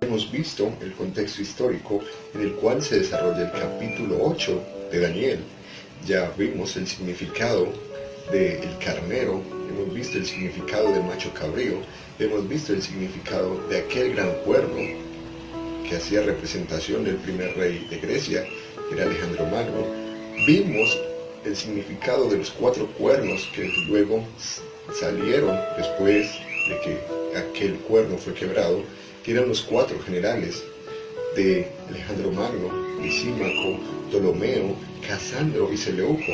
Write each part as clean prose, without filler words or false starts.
Hemos visto el contexto histórico en el cual se desarrolla el capítulo 8 de Daniel. Ya vimos el significado del carnero, hemos visto el significado del macho cabrío, hemos visto el significado de aquel gran cuerno que hacía representación del primer rey de Grecia, que era Alejandro Magno. Vimos el significado de los 4 cuernos que luego salieron después de que aquel cuerno fue quebrado, que eran los 4 generales de Alejandro Magno: Lisímaco, Ptolomeo, Casandro y Seleuco.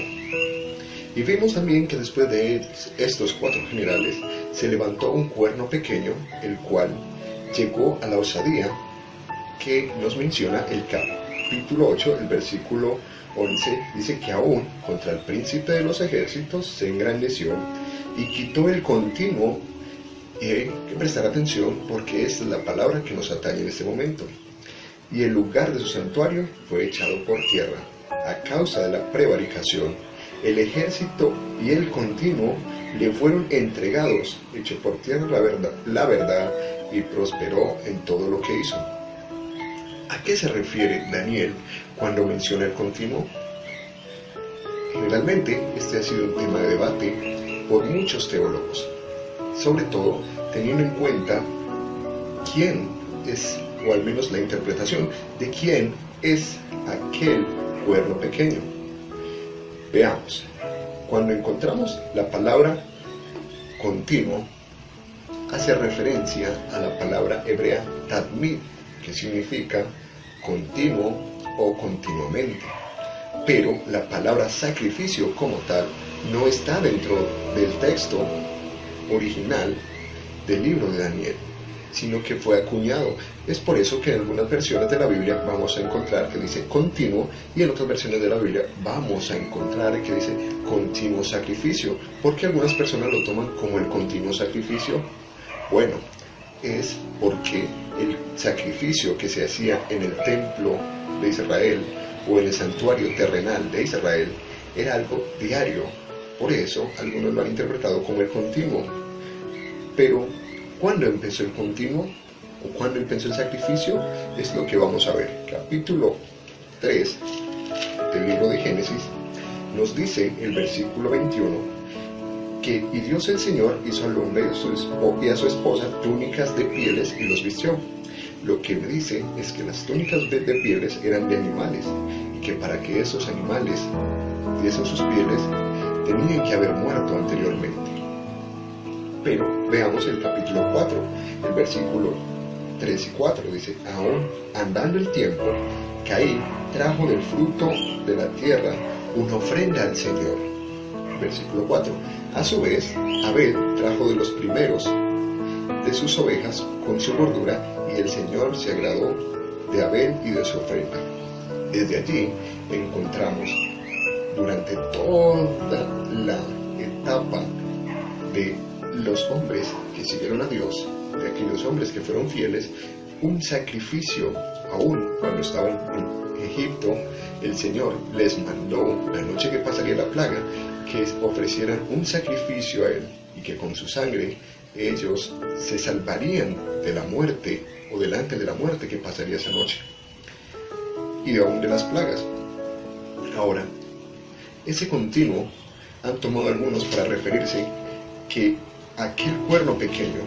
Y vimos también que después de estos 4 generales se levantó un cuerno pequeño, el cual llegó a la osadía que nos menciona el capítulo 8, el versículo 11, dice que aún contra el príncipe de los ejércitos se engrandeció y quitó el continuo. Y hay que prestar atención porque esta es la palabra que nos atañe en este momento. Y el lugar de su santuario fue echado por tierra a causa de la prevaricación. El ejército y el continuo le fueron entregados, echó por tierra la verdad y prosperó en todo lo que hizo. ¿A qué se refiere Daniel cuando menciona el continuo? Generalmente este ha sido un tema de debate por muchos teólogos, sobre todo teniendo en cuenta quién es, o al menos la interpretación de quién es aquel cuerno pequeño. Veamos, cuando encontramos la palabra continuo, hace referencia a la palabra hebrea tadmid, que significa continuo o continuamente. Pero la palabra sacrificio como tal no está dentro del texto original del libro de Daniel, sino que fue acuñado. Es por eso que en algunas versiones de la Biblia vamos a encontrar que dice continuo, y en otras versiones de la Biblia vamos a encontrar que dice continuo sacrificio. ¿Por qué algunas personas lo toman como el continuo sacrificio? Bueno, es porque el sacrificio que se hacía en el templo de Israel o en el santuario terrenal de Israel era algo diario. Por eso algunos lo han interpretado como el continuo. Pero ¿cuándo empezó el continuo? ¿O cuándo empezó el sacrificio? Es lo que vamos a ver. Capítulo 3 del libro de Génesis nos dice el versículo 21 que y Dios el Señor hizo al hombre y a su esposa túnicas de pieles y los vistió. Lo que me dice es que las túnicas de pieles eran de animales y que para que esos animales diesen sus pieles tenían que haber muerto anteriormente. Pero veamos el capítulo 4, el versículo 3 y 4, dice: aún andando el tiempo, Caín trajo del fruto de la tierra una ofrenda al Señor. Versículo 4, a su vez, Abel trajo de los primeros de sus ovejas con su gordura, y el Señor se agradó de Abel y de su ofrenda. Desde allí encontramos durante toda la etapa de los hombres que siguieron a Dios, de aquellos hombres que fueron fieles, un sacrificio. Aún cuando estaban en Egipto, el Señor les mandó, la noche que pasaría la plaga, que ofrecieran un sacrificio a Él, y que con su sangre ellos se salvarían de la muerte o del ángel de la muerte que pasaría esa noche, y aún de las plagas. Ahora, ese continuo han tomado algunos para referirse que aquel cuerno pequeño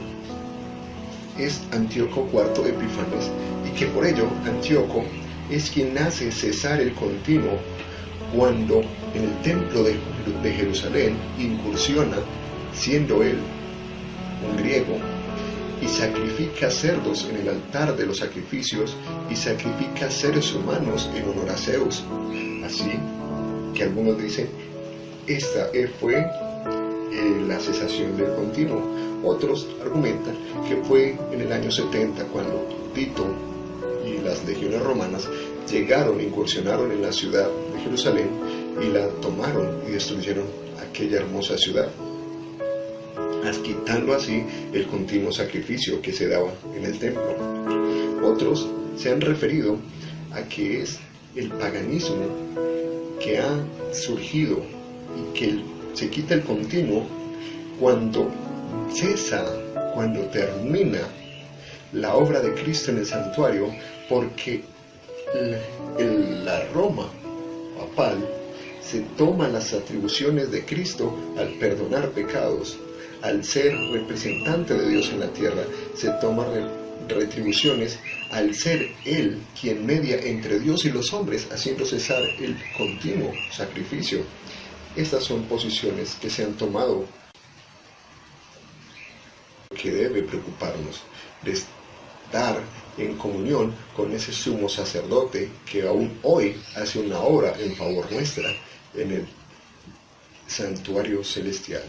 es Antíoco IV Epífanes, y que por ello Antíoco es quien hace cesar el continuo cuando en el templo de Jerusalén incursiona, siendo él un griego, y sacrifica cerdos en el altar de los sacrificios y sacrifica seres humanos en honor a Zeus. Así que algunos dicen, esta fue la cesación del continuo. Otros argumentan que fue en el año 70 cuando Tito y las legiones romanas llegaron, incursionaron en la ciudad de Jerusalén y la tomaron y destruyeron aquella hermosa ciudad, quitando así el continuo sacrificio que se daba en el templo. Otros se han referido a que es el paganismo que ha surgido y que se quita el continuo cuando cesa, cuando termina la obra de Cristo en el santuario, porque la Roma papal se toma las atribuciones de Cristo al perdonar pecados, al ser representante de Dios en la tierra, se toma retribuciones al ser Él quien media entre Dios y los hombres, haciendo cesar el continuo sacrificio. Estas son posiciones que se han tomado, que debe preocuparnos, de estar en comunión con ese sumo sacerdote que aún hoy hace una obra en favor nuestra en el santuario celestial.